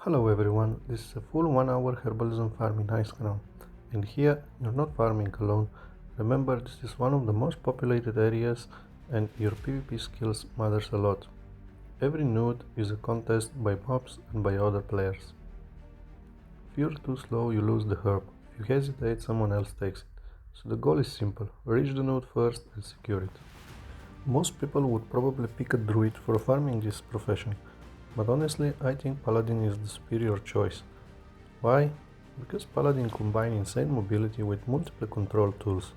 Hello everyone, this is a full 1 hour herbalism farm in Icecrown, and here you're not farming alone. Remember, this is one of the most populated areas and your PvP skills matters a lot. Every node is a contest by mobs and by other players. If you're too slow you lose the herb, if you hesitate someone else takes it. So the goal is simple, reach the node first and secure it. Most people would probably pick a druid for farming this profession, but honestly I think Paladin is the superior choice. Why? Because Paladin combine insane mobility with multiple control tools.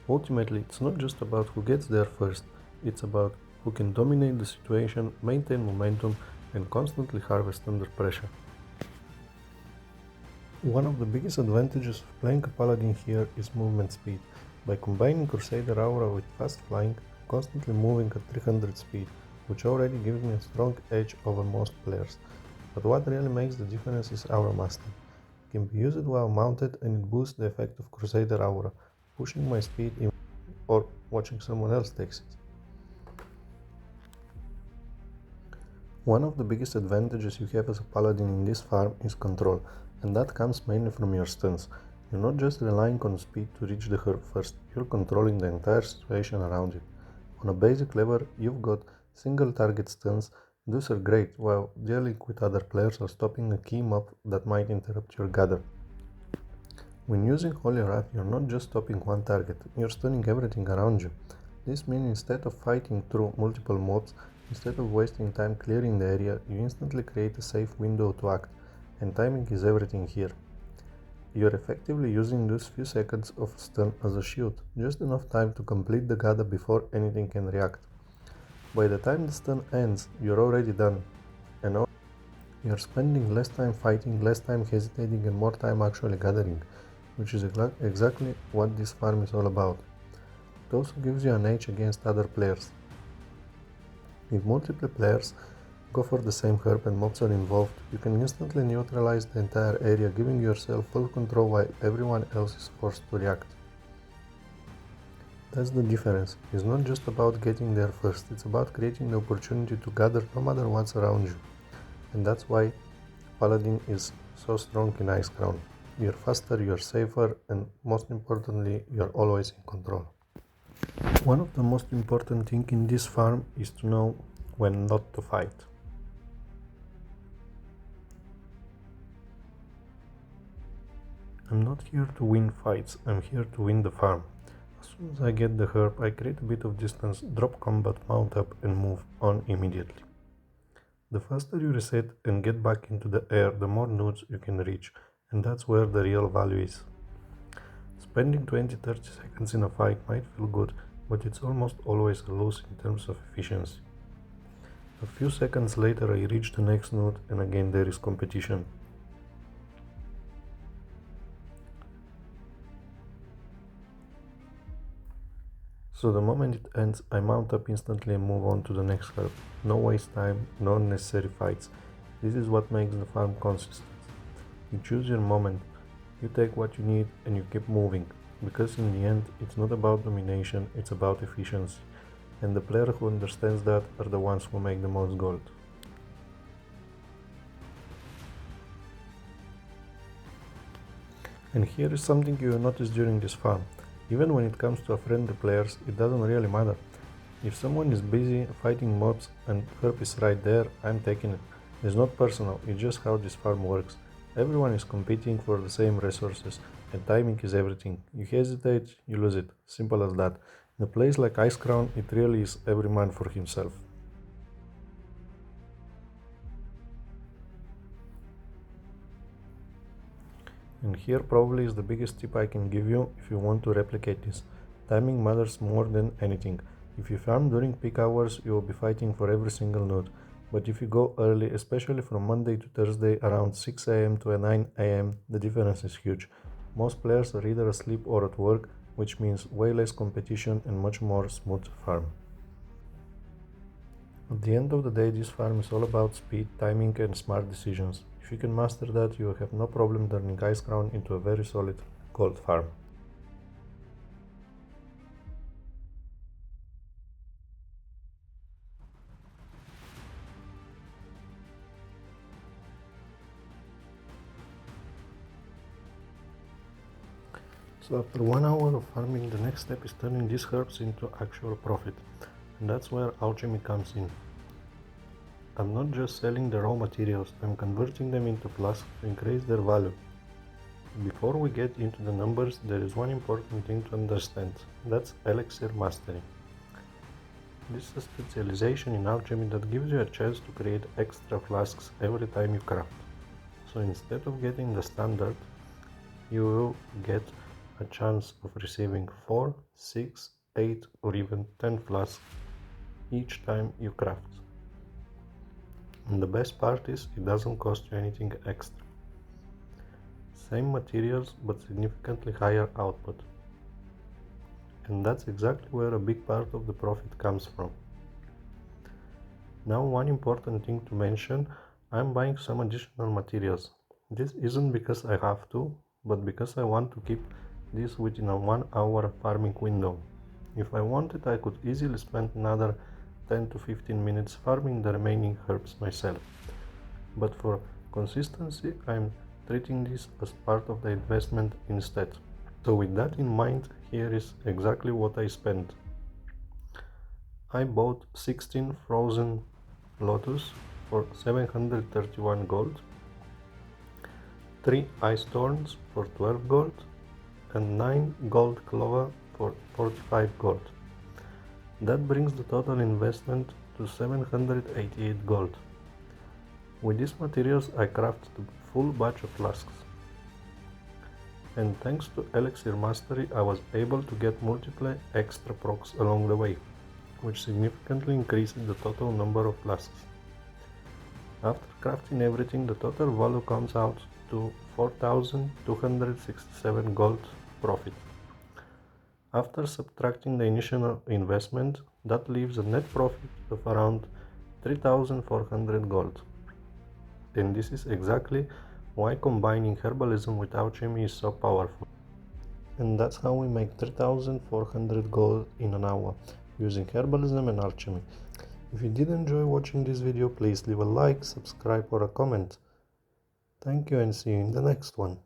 Ultimately, it's not just about who gets there first, it's about who can dominate the situation, maintain momentum, and constantly harvest under pressure. One of the biggest advantages of playing a Paladin here is movement speed. By combining Crusader Aura with fast flying, constantly moving at 300 speed, which already gives me a strong edge over most players. But what really makes the difference is Aura Mastery. It can be used while mounted and it boosts the effect of Crusader Aura, pushing my speed even or watching someone else takes it. One of the biggest advantages you have as a paladin in this farm is control, and that comes mainly from your stuns. You're not just relying on speed to reach the herb first, you're controlling the entire situation around you. On a basic level, you've got single target stuns. Those are great while dealing with other players or stopping a key mob that might interrupt your gather. When using Holy Wrath, you're not just stopping one target, you're stunning everything around you. This means instead of fighting through multiple mobs, instead of wasting time clearing the area, you instantly create a safe window to act, and timing is everything here. You're effectively using those few seconds of stun as a shield, just enough time to complete the gather before anything can react. By the time the stun ends, you're already done, and you're spending less time fighting, less time hesitating, and more time actually gathering, which is exactly what this farm is all about. It also gives you an edge against other players. If multiple players go for the same herb and mobs are involved, you can instantly neutralize the entire area, giving yourself full control while everyone else is forced to react. That's the difference. It's not just about getting there first, it's about creating the opportunity to gather no matter what's around you. And that's why Paladin is so strong in Icecrown. You're faster, you're safer, and most importantly, you're always in control. One of the most important things in this farm is to know when not to fight. I'm not here to win fights, I'm here to win the farm. As soon as I get the herb, I create a bit of distance, drop combat, mount up, and move on immediately. The faster you reset and get back into the air, the more nodes you can reach, and that's where the real value is. Spending 20-30 seconds in a fight might feel good, but it's almost always a loss in terms of efficiency. A few seconds later I reach the next node and again there is competition. So the moment it ends, I mount up instantly and move on to the next herb. No waste time, no unnecessary fights. This is what makes the farm consistent. You choose your moment, you take what you need and you keep moving. Because in the end, it's not about domination, it's about efficiency. And the player who understands that are the ones who make the most gold. And here is something you will notice during this farm. Even when it comes to friendly players, it doesn't really matter. If someone is busy fighting mobs and herb is right there, I'm taking it. It's not personal, it's just how this farm works. Everyone is competing for the same resources, and timing is everything. You hesitate, you lose it. Simple as that. In a place like Icecrown, it really is every man for himself. And here probably is the biggest tip I can give you if you want to replicate this. Timing matters more than anything. If you farm during peak hours, you will be fighting for every single node. But if you go early, especially from Monday to Thursday around 6 am to 9 am, the difference is huge. Most players are either asleep or at work, which means way less competition and much more smooth farm. At the end of the day, this farm is all about speed, timing and smart decisions. If you can master that, you will have no problem turning Icecrown into a very solid gold farm. So after 1 hour of farming, the next step is turning these herbs into actual profit, and that's where alchemy comes in. I'm not just selling the raw materials, I'm converting them into flasks to increase their value. Before we get into the numbers, there is one important thing to understand, that's elixir mastery. This is a specialization in alchemy that gives you a chance to create extra flasks every time you craft. So instead of getting the standard, you will get a chance of receiving 4, 6, 8 or even 10 flasks each time you craft. And the best part is it doesn't cost you anything extra. Same materials but significantly higher output. And that's exactly where a big part of the profit comes from. Now one important thing to mention, I'm buying some additional materials. This isn't because I have to, but because I want to keep this within a 1 hour farming window. If I wanted, I could easily spend another 10 to 15 minutes farming the remaining herbs myself. But for consistency, I'm treating this as part of the investment instead. So with that in mind, here is exactly what I spent. I bought 16 frozen Lotus for 731 gold, 3 Icethorns for 12 gold, and 9 gold clover for 45 gold. That brings the total investment to 788 gold. With these materials I crafted a full batch of flasks. And thanks to Elixir Mastery I was able to get multiple extra procs along the way, which significantly increased the total number of flasks. After crafting everything, the total value comes out to 4,267 gold profit. After subtracting the initial investment, that leaves a net profit of around 3,400 gold. And this is exactly why combining herbalism with alchemy is so powerful. And that's how we make 3,400 gold in an hour, using herbalism and alchemy. If you did enjoy watching this video, please leave a like, subscribe or a comment. Thank you and see you in the next one.